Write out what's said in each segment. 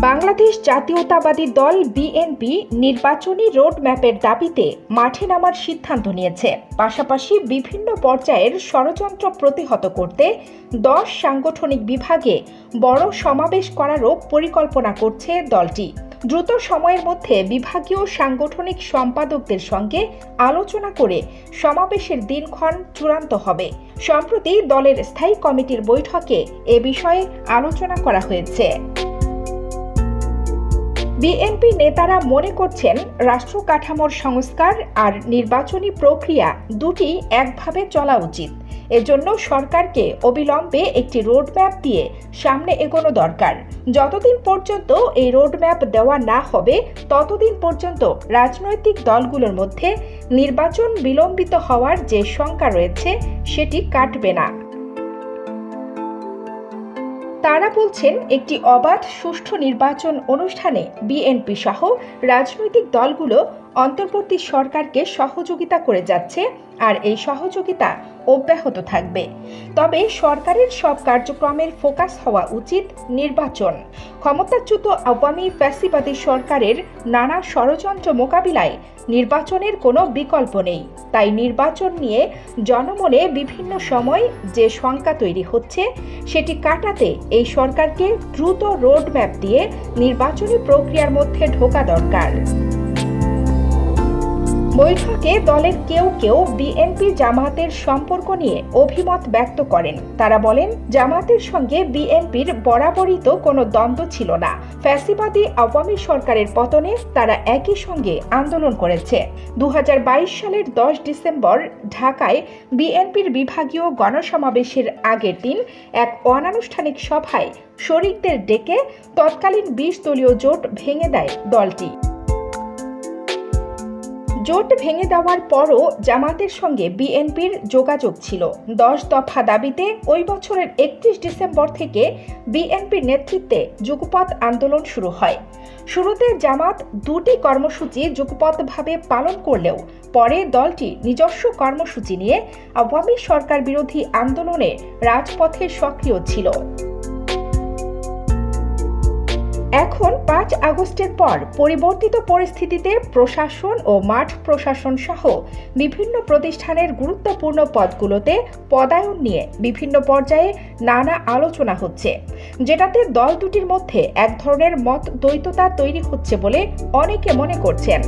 বাংলাদেশ জাতীয়তাবাদী দল বিএনপি নির্বাচনী রোডম্যাপের দাবিতে মাঠে নামার সিদ্ধান্ত নিয়েছে। পাশাপাশি বিভিন্ন পর্যায়ের ষড়যন্ত্র প্রতিহত করতে 10 সাংগঠনিক বিভাগে বড় সমাবেশ করারও পরিকল্পনা করছে দলটি। দ্রুত সময়ের মধ্যে বিভাগীয় সাংগঠনিক সম্পাদকদের সঙ্গে আলোচনা করে সমাবেশের দিনক্ষণ চূড়ান্ত হবে। সম্প্রতি দলের স্থায়ী কমিটির বৈঠকে এ বিষয়ে আলোচনা করা হয়েছে। বিএনপি নেতারা মনে করছেন, রাষ্ট্র কাঠামোর সংস্কার আর নির্বাচনী প্রক্রিয়া দুটি একভাবে চলা উচিত। এজন্য সরকারকে অবিলম্বে একটি রোডম্যাপ দিয়ে সামনে এগোনো দরকার। যতদিন পর্যন্ত এই রোডম্যাপ দেওয়া না হবে, ততদিন পর্যন্ত রাজনৈতিক দলগুলোর মধ্যে নির্বাচন বিলম্বিত হওয়ার যে শঙ্কা রয়েছে, সেটি কাটবে না। তারা বলছেন, একটি অবাধ সুষ্ঠু নির্বাচন অনুষ্ঠানে বিএনপি সহ রাজনৈতিক দলগুলো অন্তর্বর্তী সরকারকে সহযোগিতা করে যাচ্ছে আর এই সহযোগিতা অব্যাহত থাকবে। তবে সরকারের সব কার্যক্রমের ফোকাস হওয়া উচিত নির্বাচন। ক্ষমতাচ্যুত আওয়ামী ফ্যাসিবাদী সরকারের নানা ষড়যন্ত্র মোকাবিলায় নির্বাচনের কোনো বিকল্প নেই। তাই নির্বাচন নিয়ে জনমনে বিভিন্ন সময় যে শঙ্কা তৈরি হচ্ছে, সেটি কাটাতে এই সরকারকে দ্রুত রোডম্যাপ দিয়ে নির্বাচনী প্রক্রিয়ার মধ্যে ঢোকা দরকার। বৈঠকে দলের কেউ কেউ বিএনপি জামায়াতের সম্পর্ক নিয়ে অভিমত ব্যক্ত করেন। তারা বলেন, জামায়াতের সঙ্গে বিএনপির বরাবরই তো কোনো দ্বন্দ্ব ছিল না। ফ্যাসিবাদী আওয়ামী সরকারের পতনে তারা একই সঙ্গে আন্দোলন করেছে। 2022 সালের 10 ডিসেম্বর ঢাকায় বিএনপির বিভাগীয় গণসমাবেশের আগের দিন এক অনানুষ্ঠানিক সভায় শরিকদের ডেকে তৎকালীন 20 দলীয় জোট ভেঙে দেয় দলটি। জোট ভেঙে দেওয়ার পরও জামাতের সঙ্গে বিএনপির যোগাযোগ ছিল। 10 দফা দাবিতে ওই বছরের 31 ডিসেম্বর থেকে বিএনপির নেতৃত্বে যুগপৎ আন্দোলন শুরু হয়। শুরুতে জামাত দুটি কর্মসূচি যুগপৎভাবে পালন করলেও পরে দলটি নিজস্ব কর্মসূচি নিয়ে আওয়ামী সরকার বিরোধী আন্দোলনে রাজপথে সক্রিয় ছিল। এখন 5 আগস্টের পর পরিবর্তিত পরিস্থিতিতে প্রশাসন ও মাঠ প্রশাসন সহ বিভিন্ন প্রতিষ্ঠানের গুরুত্বপূর্ণ পদগুলোতে পদায়ন নিয়ে বিভিন্ন পর্যায়ে নানা আলোচনা হচ্ছে, যেটাতে দল দুটির মধ্যে এক ধরনের মত দ্বৈততা তৈরি হচ্ছে বলে অনেকে মনে করছেন।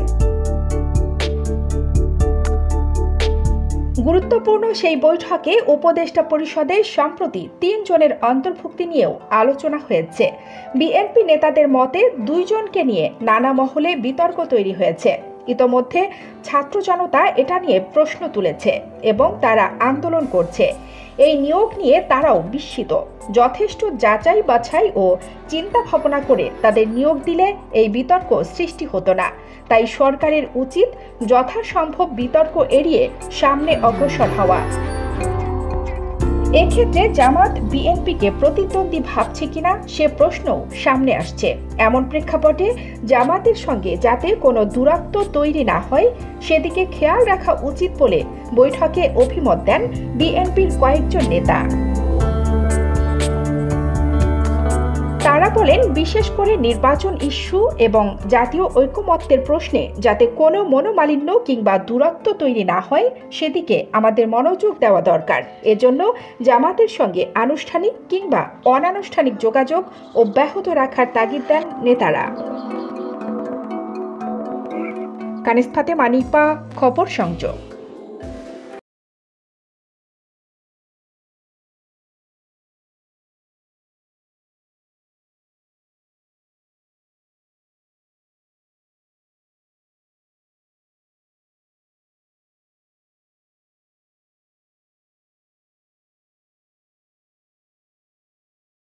গুরুত্বপূর্ণ সেই বৈঠকে উপদেষ্টা পরিষদে সম্প্রতি 3 জনের অন্তর্ভুক্তি নিয়েও আলোচনা হয়েছে। বিএনপি নেতাদের মতে 2 জনকে নিয়ে নানা মহলে বিতর্ক তৈরি হয়েছে। ইতোমধ্যে ছাত্র জনতা এটা নিয়ে প্রশ্ন তুলেছে এবং তারা আন্দোলন করছে। এই নিয়োগ নিয়ে তারাও বিস্মিত। যথেষ্ট যাচাই বাছাই ও চিন্তা ভাবনা করে তাদের নিয়োগ দিলে এই বিতর্ক সৃষ্টি হতো না। তাই সরকারের উচিত যথাসম্ভব বিতর্ক এড়িয়ে সামনে অগ্রসর হওয়া। এক্ষেত্রে জামাত বিএনপিকে প্রতিদ্বন্দ্বী ভাবছে কিনা সে প্রশ্নও সামনে আসছে। এমন প্রেক্ষাপটে জামাতের সঙ্গে যাতে কোনো দূরত্ব তৈরি না হয়, সেদিকে খেয়াল রাখা উচিত বলে বৈঠকে অভিমত দেন বিএনপির কয়েকজন নেতা। তারা বলেন, বিশেষ করে নির্বাচন ইস্যু এবং জাতীয় ঐকমত্যের প্রশ্নে যাতে কোনো মনোমালিন্য কিংবা দূরত্ব তৈরি না হয়, সেদিকে আমাদের মনোযোগ দেওয়া দরকার। এজন্য জামাতের সঙ্গে আনুষ্ঠানিক কিংবা অনানুষ্ঠানিক যোগাযোগ অব্যাহত রাখার তাগিদ দেন নেতারা। কানিজ ফাতেমা নিপা, খবর সংযোগ।